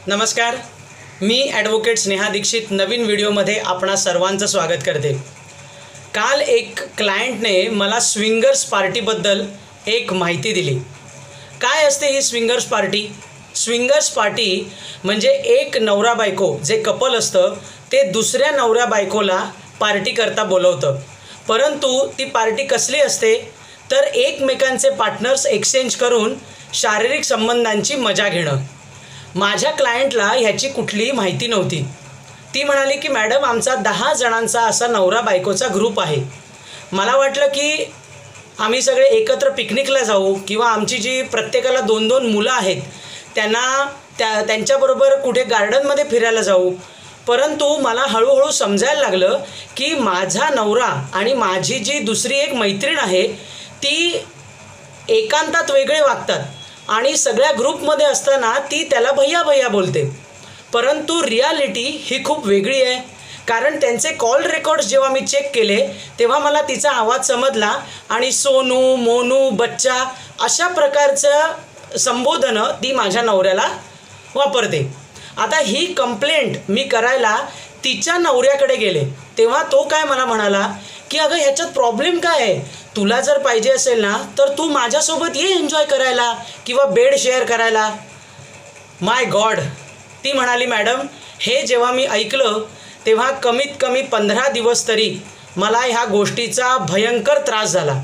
नमस्कार, मी ॲडव्होकेट स्नेहा दीक्षित नवीन व्हिडिओमध्ये आपणा सर्वांचं स्वागत करते। काल एक क्लायंटने मला स्विंगर्स पार्टीबद्दल एक माहिती दिली। काय असते ही स्विंगर्स पार्टी? स्विंगर्स पार्टी म्हणजे एक नवरा बायको जे कपल असतं ते दुसऱ्या नवऱ्या बायकोला पार्टी करता बोलवतं। परंतु ती पार्टी कसली असते तर एकमेकांचे पार्टनर्स एक्सचेंज करून शारीरिक संबंधांची मजा घेणं। माझ्या क्लायंटला ह्याची कुठलीही माहिती नव्हती। ती म्हणाली की मॅडम आमचा 10 जणांचा असा नवरा बायकोचा ग्रुप आहे। मला वाटलं की आम्ही सगळे एकत्र पिकनिकला जाऊ किंवा आमची जी प्रत्येकाला 2-2 मुलं आहेत त्यांच्याबरोबर कुठे गार्डनमध्ये फिरायला जाऊ। परंतु मला हळूहळू समजायला लागलं की माझा नवरा आणि माझी जी दुसरी एक मैत्रीण आहे ती एकांतात वेगळे वागतात आणि सगळ्या ग्रुपमध्ये असताना ती त्याला भैया भैया बोलते। परंतु रियालिटी ही खूप वेगळी आहे। कारण त्यांचे कॉल रेकॉर्ड्स जेव्हा मी चेक केले तेव्हा मला तिचा आवाज समजला आणि सोनू, मोनू, बच्चा अशा प्रकारचं संबोधनं ती माझ्या नवऱ्याला वापरते। आता ही कंप्लेंट मी करायला तिच्या नवऱ्याकडे गेले तेव्हा तो काय मला म्हणाला की अगं ह्याच्यात प्रॉब्लेम काय आहे? तुला जर पाहिजे असेल ना तर तू माझ्यासोबत ये एन्जॉय करायला किंवा बेड शेअर करायला। माय गॉड, ती म्हणाली मॅडम हे जेव्हा मी ऐकलं तेव्हा कमीत कमी 15 दिवस तरी मला ह्या गोष्टीचा भयंकर त्रास झाला।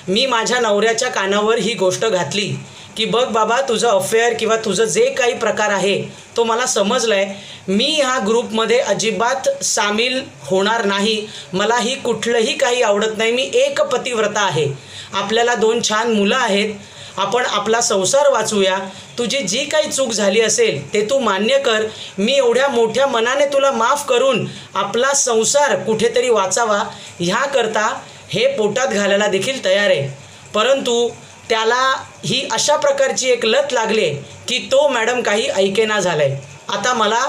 मी माझ्या नवऱ्याच्या कानावर ही गोष्ट घातली की बघ बाबा तुझं अफेअर किंवा तुझं जे काही प्रकार आहे तो मला समजलं आहे। मी ह्या ग्रुपमध्ये अजिबात सामील होणार नाही। मला ही कुठलंही काही आवडत नाही। मी एक पतिव्रता आहे। आपल्याला 2 छान मुलं आहेत। आपण आपला संसार वाचूया। तुझी जी काही चूक झाली असेल ते तू मान्य कर। मी एवढ्या मोठ्या मनाने तुला माफ करून आपला संसार कुठेतरी वाचावा ह्याकरता हे पोटात घालायला देखील तयार आहे। परंतु त्याला ही अशा प्रकारची एक लत लागली की तो मॅडम काही ऐकेना झालाय। आता मला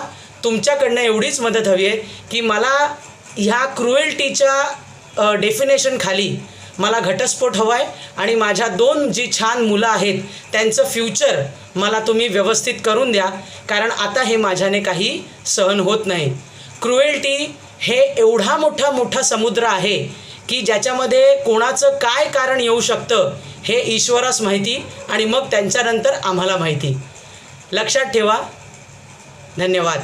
तुमच्याकडनं एवढीच मदत हवी आहे की मला ह्या क्रुएल्टीच्या डेफिनेशन खाली मला घटस्फोट हवा आहे आणि माझ्या 2 जी छान मुलं आहेत त्यांचं फ्युचर मला तुम्ही व्यवस्थित करून द्या। कारण आता हे माझ्याने काही सहन होत नाही। क्रुएल्टी हे एवढा मोठा समुद्र आहे की ज्याच्यामध्ये कोणाचं काय कारण येऊ शकतं हे ईश्वरास माहिती आणि मग त्यांच्यानंतर आम्हाला माहिती। लक्षात ठेवा। धन्यवाद।